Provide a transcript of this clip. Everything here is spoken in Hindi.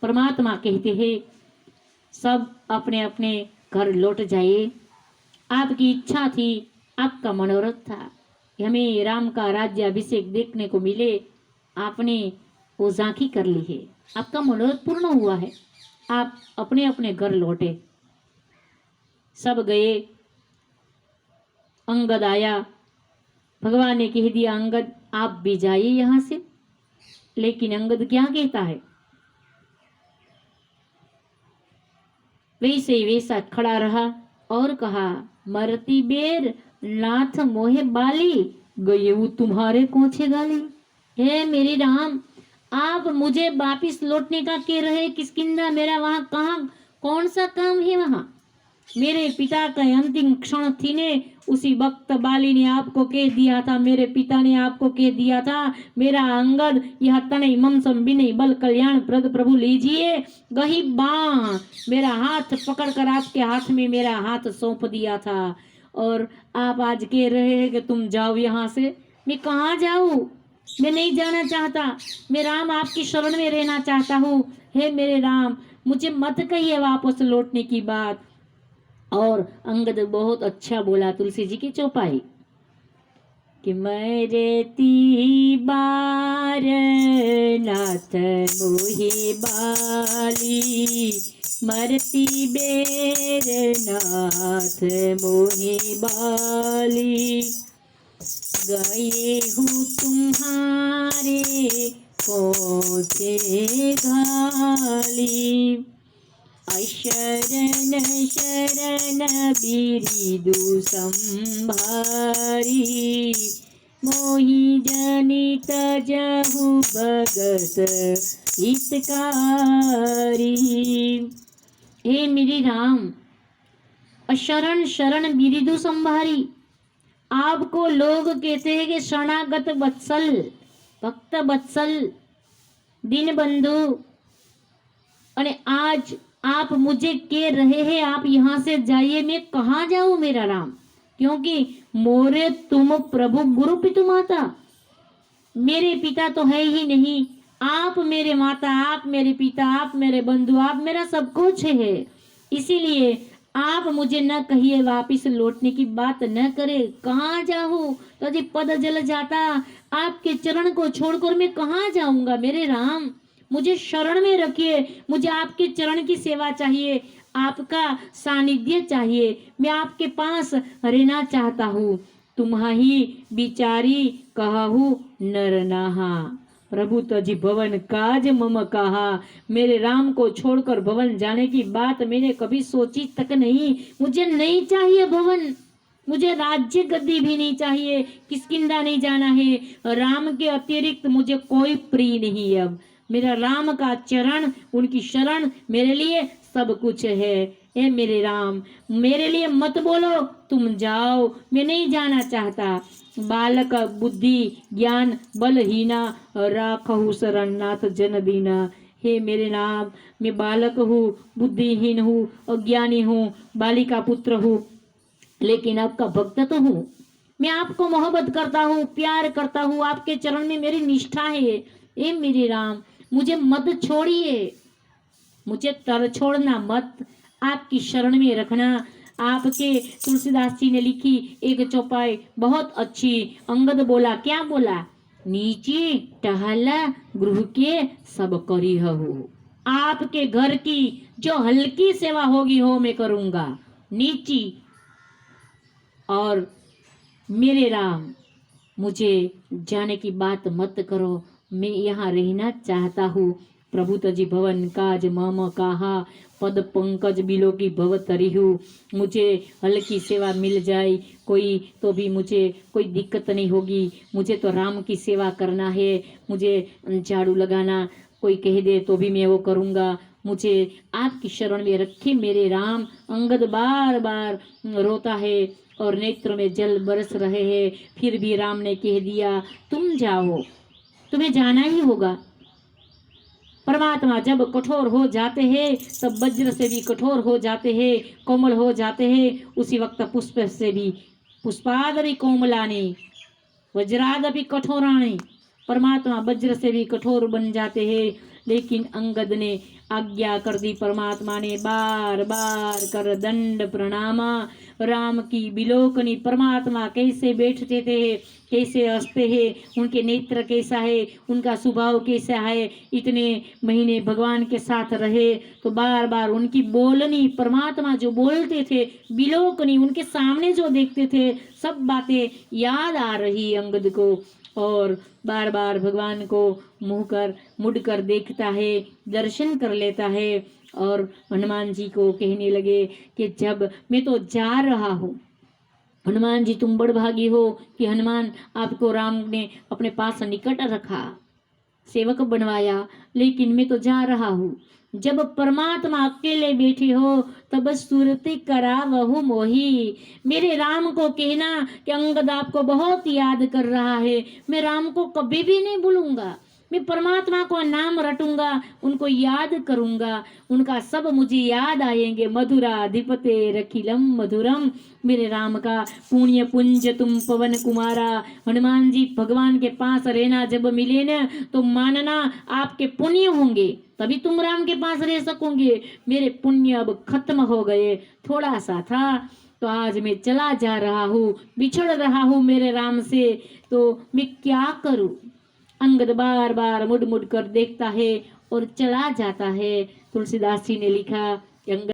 परमात्मा कहते हैं सब अपने अपने घर लौट जाइए। आपकी इच्छा थी, आपका मनोरथ था कि हमें राम का राज्याभिषेक देखने को मिले, आपने वो झांकी कर ली है, आपका मनोरथ पूर्ण हुआ है, आप अपने अपने घर लौटे। सब गए, अंगद आया, भगवान ने कह दिया अंगद आप भी जाइए यहां से। लेकिन अंगद क्या कहता है, वैसे ही वैसा खड़ा रहा और कहा मरती बेर नाथ मोहे बाली, गए वो तुम्हारे कोछे गाली। हे मेरे राम, आप मुझे वापिस लौटने का कह रहे किसकिंदा, मेरा वहां कहाँ कौन सा काम है वहां। मेरे पिता का अंतिम क्षण थी ने उसी वक्त बाली ने आपको कह दिया था, मेरे पिता ने आपको कह दिया था मेरा अंगद यह तनय ममसम विनय बल कल्याण प्रद प्रभु लीजिए गही बाण, मेरा हाथ पकड़कर आपके हाथ में मेरा हाथ सौंप दिया था। और आप आज कह रहे हैं कि तुम जाओ यहाँ से। मैं कहाँ जाऊँ, मैं नहीं जाना चाहता, मैं राम आपकी शरण में रहना चाहता हूँ। हे मेरे राम, मुझे मत कहिए वापस लौटने की बात। और अंगद बहुत अच्छा बोला तुलसी जी की चौपाई कि मैं रेती बार नाथ मोहे बाली, मरती बेर नाथ मोहे बाली, गए हूँ तुम्हारे कोचे घाली, अशरण शरण बिरिदु संभारी, मोहि जनित जहु भगत हितकारी। हे मेरे राम, अशरण शरण बिरिदु संभारी, आपको लोग कहते हैं कि शरणागत वत्सल, भक्त वत्सल, दीन बंधु, और आज आप मुझे कह रहे हैं आप यहाँ से जाइए। मैं कहाँ जाऊं मेरा राम, क्योंकि मोरे तुम प्रभु गुरु पितु माता, मेरे पिता तो है ही नहीं, आप मेरे माता, आप मेरे पिता, आप मेरे बंधु, आप मेरा सब कुछ है। इसीलिए आप मुझे न कहिए वापिस लौटने की बात न करे। कहाँ जाऊं, तो जी पद जल जाता, आपके चरण को छोड़कर मैं कहाँ जाऊंगा मेरे राम। मुझे शरण में रखिए, मुझे आपके चरण की सेवा चाहिए, आपका सानिध्य चाहिए, मैं आपके पास रहना चाहता हूँ। तुम्हाही बिचारी कहू नर नाहा, प्रभु तजी भवन काज मम कहा। मेरे राम को छोड़कर भवन जाने की बात मैंने कभी सोची तक नहीं। मुझे नहीं चाहिए भवन, मुझे राज्य गद्दी भी नहीं चाहिए, किसकिंदा नहीं जाना है। राम के अतिरिक्त मुझे कोई प्रिय नहीं। अब मेरा राम का चरण, उनकी शरण मेरे लिए सब कुछ है। ए मेरे राम, मेरे लिए मत बोलो तुम जाओ, मैं नहीं जाना चाहता। बालक बुद्धि ज्ञान बलहीना, राखहु शरण नाथ जन दीना। हे मेरे नाम, मैं बालक हूँ, बुद्धिहीन हूँ, अज्ञानी हूँ, बालिका पुत्र हूँ, लेकिन आपका भक्त तो हूँ। मैं आपको मोहब्बत करता हूँ, प्यार करता हूँ, आपके चरण में मेरी निष्ठा है। ए मेरे राम, मुझे मत छोड़िए, मुझे तर छोड़ना मत, आपकी शरण में रखना। आपके तुलसीदास जी ने लिखी एक चौपाई बहुत अच्छी। अंगद बोला, क्या बोला, नीचे टहला गृह के सब करी हो। आपके घर की जो हल्की सेवा होगी हो मैं करूंगा, नीची। और मेरे राम, मुझे जाने की बात मत करो, मैं यहाँ रहना चाहता हूँ। प्रभु तजी भवन काज मम कहा, पद पंकज बिलो की भव तरिहु। मुझे हल्की सेवा मिल जाए कोई तो भी मुझे कोई दिक्कत नहीं होगी। मुझे तो राम की सेवा करना है, मुझे झाड़ू लगाना कोई कह दे तो भी मैं वो करूँगा। मुझे आपकी शरण में रखे मेरे राम। अंगद बार बार रोता है और नेत्र में जल बरस रहे हैं। फिर भी राम ने कह दिया तुम जाओ, तुम्हें जाना ही होगा। परमात्मा जब कठोर हो जाते हैं तब वज्र से भी कठोर हो जाते हैं, कोमल हो जाते हैं। उसी वक्त पुष्प से भी पुष्पादपि कोमलानि वज्रादपि कठोराणि, परमात्मा वज्र से भी कठोर बन जाते हैं। लेकिन अंगद ने आज्ञा कर दी। परमात्मा ने बार बार कर दंड प्रणाम। राम की विलोकनी, परमात्मा कैसे बैठते थे, कैसे हंसते हैं, उनके नेत्र कैसा है, उनका स्वभाव कैसा है, इतने महीने भगवान के साथ रहे तो बार बार उनकी बोलनी, परमात्मा जो बोलते थे, विलोकनी उनके सामने जो देखते थे, सब बातें याद आ रही अंगद को और बार बार भगवान को मुड़कर देखता है, दर्शन कर लेता है। और हनुमान जी को कहने लगे कि जब मैं तो जा रहा हूँ, हनुमान जी तुम बड़भागी हो कि हनुमान आपको राम ने अपने पास निकट रखा, सेवक बनवाया, लेकिन मैं तो जा रहा हूँ। जब परमात्मा अकेले बैठे हो तब सुरति करा वहु मोही। मेरे राम को कहना कि अंगद आपको बहुत याद कर रहा है, मैं राम को कभी भी नहीं भूलूंगा, मैं परमात्मा को नाम रटूंगा, उनको याद करूंगा, उनका सब मुझे याद आएंगे। मधुराधिपते रखिलम मधुरम, मेरे राम का पुण्य पुंज तुम पवन कुमारा। हनुमान जी भगवान के पास रहना जब मिले न तो मानना आपके पुण्य होंगे, तभी तुम राम के पास रह सकोगे। मेरे पुण्य अब खत्म हो गए, थोड़ा सा था तो आज मैं चला जा रहा हूँ, बिछड़ रहा हूँ मेरे राम से, तो मैं क्या करूँ। अंगद बार बार मुड़ मुड़ कर देखता है और चला जाता है। तुलसीदास जी ने लिखा कि अंगद